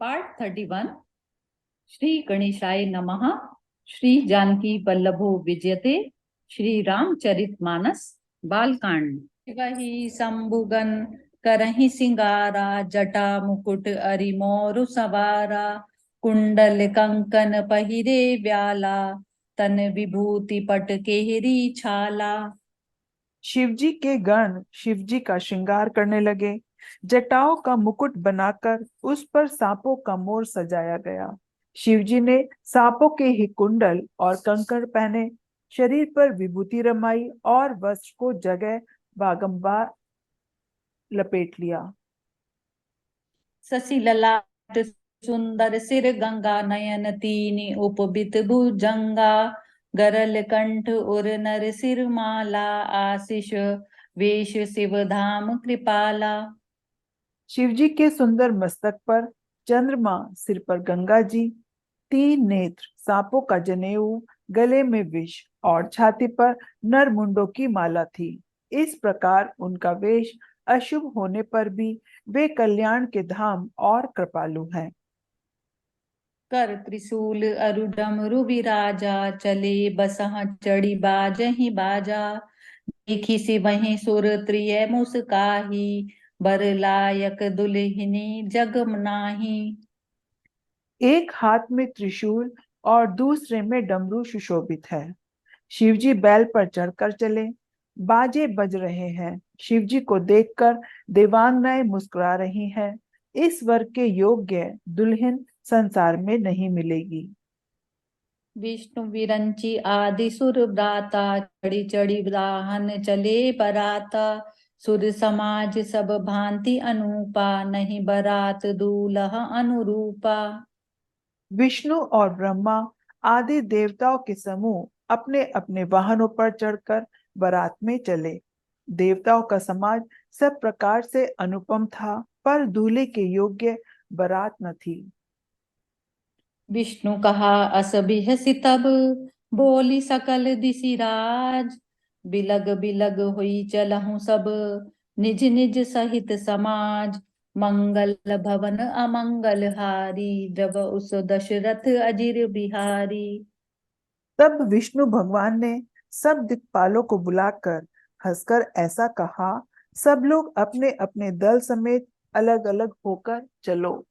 Part 31। Shri गणेशाय नमः। श्री जानकी वल्लभो विजयते। श्री रामचरितमानस बालकांड। वही शंभुगन करहि सिंगारा, जटा मुकुट अरिमोरु सवारा, कुंडल कंकन पहिरे व्याला, तन विभूति पट केहरी छाला। शिवजी के गण शिवजी का श्रृंगार करने लगे। जटाओं का मुकुट बनाकर उस पर सांपों का मोर सजाया गया। शिवजी ने सांपों के ही कुंडल और कंकड़ पहने, शरीर पर विभूति रमाई और वस्त्र को जगह बागंबार लपेट लिया। शशि ललाट सुंदर सिर, गंगा नयन तीन उपबित भुजंगा, गरल कंठ उर नर सिर माला, आशीष वेश शिव धाम कृपाला। शिवजी के सुंदर मस्तक पर चंद्रमा, सिर पर गंगा जी, तीन नेत्र, सांपों का जनेऊ, गले में विष और छाती पर नर मुंडों की माला थी। इस प्रकार उनका वेश अशुभ होने पर भी वे कल्याण के धाम और कृपालु हैं। कर त्रिशूल अरुडम रुविराजा, चले बसह चढ़ी बाजहि बाजा, देखी से वहीं सुर त्रिय मुस्काही, बर लायक दुल्हिनी जग नाही। एक हाथ में त्रिशूल और दूसरे में डमरू सुशोभित है। शिवजी बैल पर चढ़कर चले, बाजे बज रहे हैं। शिवजी को देखकर देवांगनाएं मुस्कुरा रही हैं। इस वर के योग्य दुल्हन संसार में नहीं मिलेगी। विष्णु विरंची आदि सुर ब्राता, चढ़ी चढ़ी ब्राहन चले बराता, सुर समाज सब भांति अनूपा, नहीं बरात दूल्हा अनुरूपा। विष्णु और ब्रह्मा आदि देवताओं के समूह अपने अपने वाहनों पर चढ़कर बारात में चले। देवताओं का समाज सब प्रकार से अनुपम था, पर दूल्हे के योग्य बारात न थी। विष्णु कहा अस बिहसि तब, बोली सकल दिशिराज, बिलग बिलग हुई चलहु सब, निज निज सहित समाज, मंगल भवन अमंगल हारी, जब उस दशरथ अजिर बिहारी। तब विष्णु भगवान ने सब दिक्पालों को बुलाकर हंसकर ऐसा कहा, सब लोग अपने अपने दल समेत अलग अलग होकर चलो।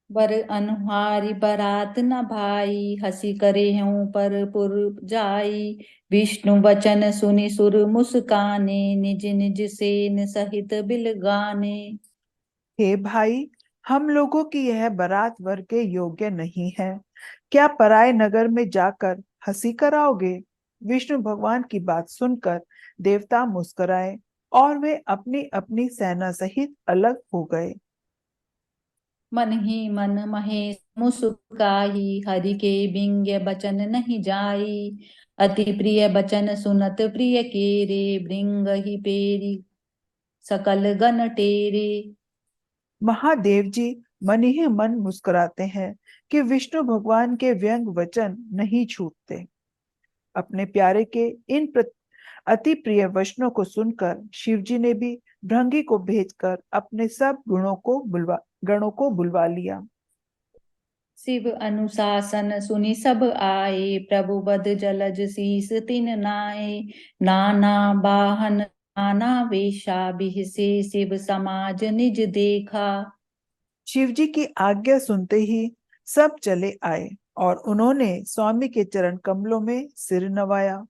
बर अनुहारी बरात न भाई, हसी करे हूँ पर पुर जाई, विष्णु वचन सुनि सुर मुस्काने, निज निज सेन सहित बिल गाने। हे भाई, हम लोगों की यह बारात वर के योग्य नहीं है। क्या पराये नगर में जाकर हंसी कराओगे? विष्णु भगवान की बात सुनकर देवता मुस्कुराए और वे अपनी अपनी सेना सहित अलग हो गए। मन ही मन महेश मुस्काई, हरि के बिंग बचन नहीं जाई, अति प्रिय बचन सुनत प्रिय केरे, भृंग ही पेरी सकल गण टेरे। महादेव जी मन ही मन मुस्कुराते हैं कि विष्णु भगवान के व्यंग वचन नहीं छूटते। अपने प्यारे के इन अति प्रिय वचनों को सुनकर शिवजी ने भी भृंगी को भेजकर अपने सब गणों को बुलवा लिया। शिव अनुशासन सुनि सब आए, प्रभु बद जलज शीस तिन नाए, नाना वाहन नाना वेशा, बिहसे शिव समाज निज देखा। शिवजी की आज्ञा सुनते ही सब चले आए और उन्होंने स्वामी के चरण कमलों में सिर नवाया।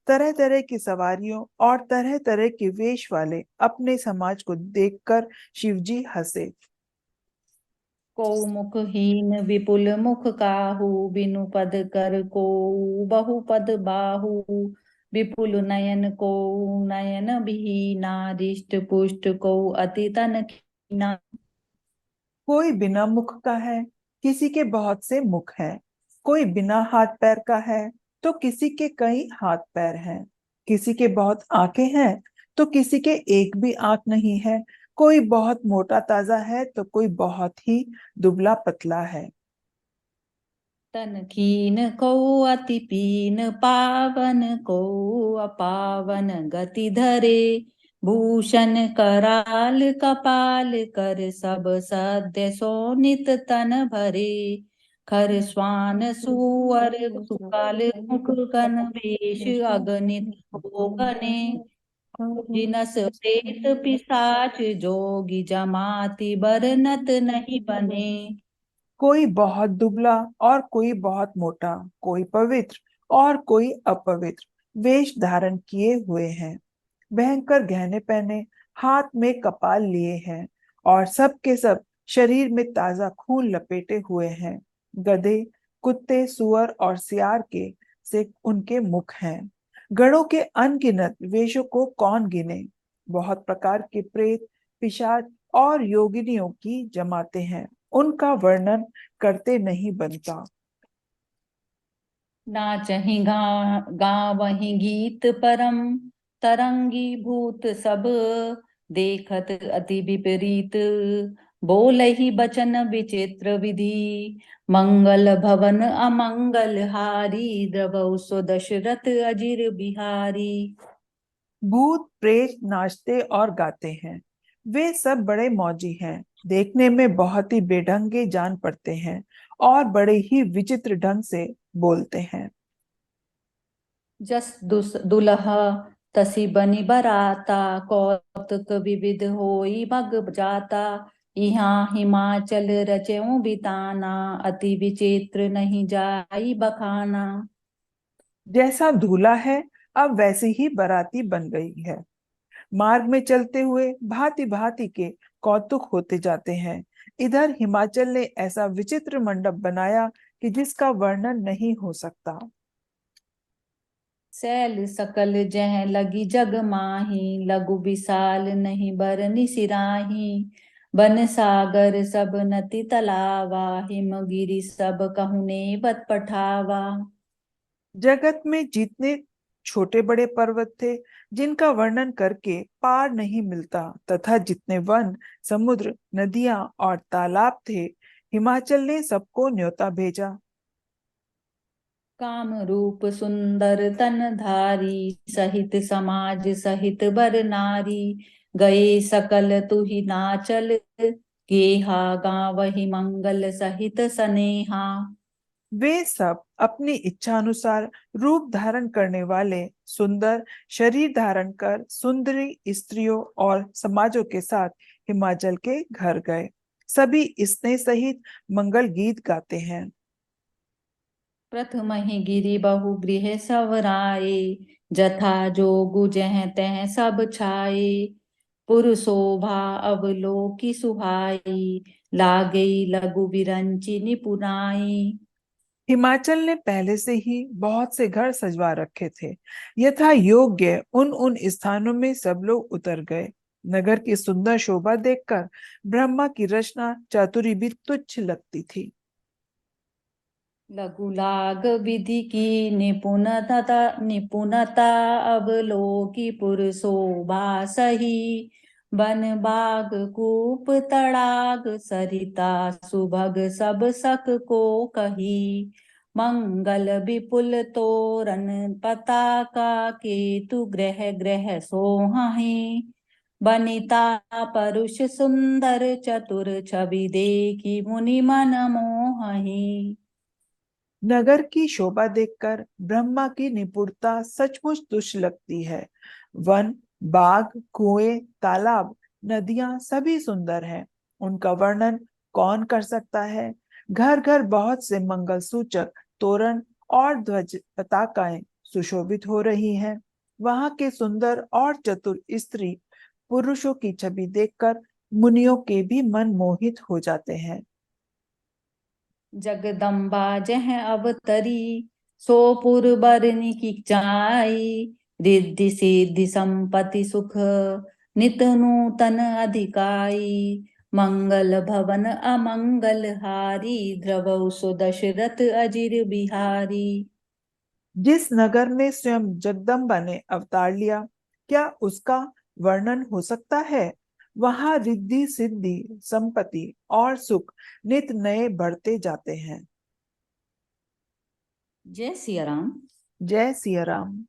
तरह तरह की सवारियों और तरह तरह के वेश वाले अपने समाज को देखकर शिवजी हंसे। को मुखहीन विपुल मुख काहू, बिनु पद कर को बहु पद बाहू, विपुल नयन को नयन बिहीना, रिष्ट पुष्ट को अति तन कीना। कोई बिना मुख का है, किसी के बहुत से मुख हैं। कोई बिना हाथ पैर का है, तो किसी के कई हाथ पैर हैं। किसी के बहुत आंखें हैं, तो किसी के एक भी आंख नहीं है। कोई बहुत मोटा ताजा है, तो कोई बहुत ही दुबला पतला है। तन कीन को अति पीन, पावन को अपावन गति धरे, भूषण कराल कपाल कर सब सद्य सोनित तन भरे खर स्वान सुअर सुकाल मुख कन वेश अगणित हो गने जिनस प्रेत पिशाच जोगी जमाति बरनत नहीं बने। कोई बहुत दुबला और कोई बहुत मोटा, कोई पवित्र और कोई अपवित्र वेश धारण किए हुए हैं, भयंकर गहने पहने, हाथ में कपाल लिए हैं और सब के सब शरीर में ताजा खून लपेटे हुए हैं। गधे, कुत्ते, सुअर और सियार के से उनके मुख हैं। गणों के अनगिनत वेशों को कौन गिने। बहुत प्रकार के प्रेत, पिशाच और योगिनियों की जमाते हैं, उनका वर्णन करते नहीं बनता। नाचहि गावहि गीत परम तरंगी भूत सब देखत अति विपरीत बोलहि बचन विचित्र विधि मंगल भवन अमंगल हारी द्रवौ सो दशरथ अजिर बिहारी। भूत प्रेत नाचते और गाते हैं, वे सब बड़े मौजी हैं, देखने में बहुत ही बेढंगे जान पड़ते हैं और बड़े ही विचित्र ढंग से बोलते हैं। जस दुलहा तसी बनी बराता कौतुक विविध होई भग जाता यहाँ हिमाचल रचेऊ बिताना अति विचित्र नहीं जाई बखाना। जैसा दूल्हा है, अब वैसी ही बाराती बन गई है। मार्ग में चलते हुए भांति भांति के कौतुक होते जाते हैं। इधर हिमाचल ने ऐसा विचित्र मंडप बनाया कि जिसका वर्णन नहीं हो सकता। सैल सकल जह लगी जग माही लघु विशाल नहीं बरनि सिराही बन सागर सब नति तलावा हिमगिरि सब कहुने बत पठावा। जगत में जितने छोटे बड़े पर्वत थे, जिनका वर्णन करके पार नहीं मिलता, तथा जितने वन, समुद्र, नदियां और तालाब थे, हिमाचल ने सबको न्योता भेजा। काम रूप सुंदर तन धारी सहित समाज सहित बर नारी गए सकल तुहि नाचल गेहा गावहि मंगल सहित सनेहा। वे सब अपनी इच्छा अनुसार रूप धारण करने वाले सुंदर शरीर धारण कर सुंदरी स्त्रियों और समाजों के साथ हिमाचल के घर गए। सभी स्नेह सहित मंगल गीत गाते हैं। प्रथम ही गिरि बहु गृह सवराए जथा जोगु जह तह सब छाए पुर शोभा अवलोकी सुहाई लागई लघु विरंचि निपुनाई। हिमाचल ने पहले से ही बहुत से घर सजवा रखे थे। यथा योग्य उन उन स्थानों में सब लोग उतर गए। नगर की सुंदर शोभा देखकर ब्रह्मा की रचना चातुरी भी तुच्छ लगती थी। लघु लाग विधि की निपुणता अवलोकी पुर शोभा सही बन बाग कूप तड़ाग सरिता सुभग सब सक को कही मंगल विपुल तोरण पताका केतु ग्रह ग्रह सोहाई बनिता परुष सुंदर चतुर छवि देखी मुनि मन मोहहि। नगर की शोभा देखकर ब्रह्मा की निपुणता सचमुच तुच्छ लगती है। वन, बाग, कुएं, तालाब, नदियां सभी सुंदर हैं। उनका वर्णन कौन कर सकता है। घर घर बहुत से मंगल सूचक तोरण और ध्वज पताकाएं सुशोभित हो रही हैं। वहां के सुंदर और चतुर स्त्री पुरुषों की छवि देखकर मुनियों के भी मन मोहित हो जाते हैं। जगदम्बा जह अवतरी सोपुर बरनी की चाई रिद्धि सिद्धि संपत्ति सुख नित नूतन अधिकाई मंगल भवन अमंगल हारी द्रवौ सो दशरथ अजिर बिहारी। जिस नगर में स्वयं जगदम्बा ने अवतार लिया, क्या उसका वर्णन हो सकता है। वहां रिद्धि सिद्धि संपत्ति और सुख नित नए बढ़ते जाते हैं। जय सिया राम। जय सिया राम।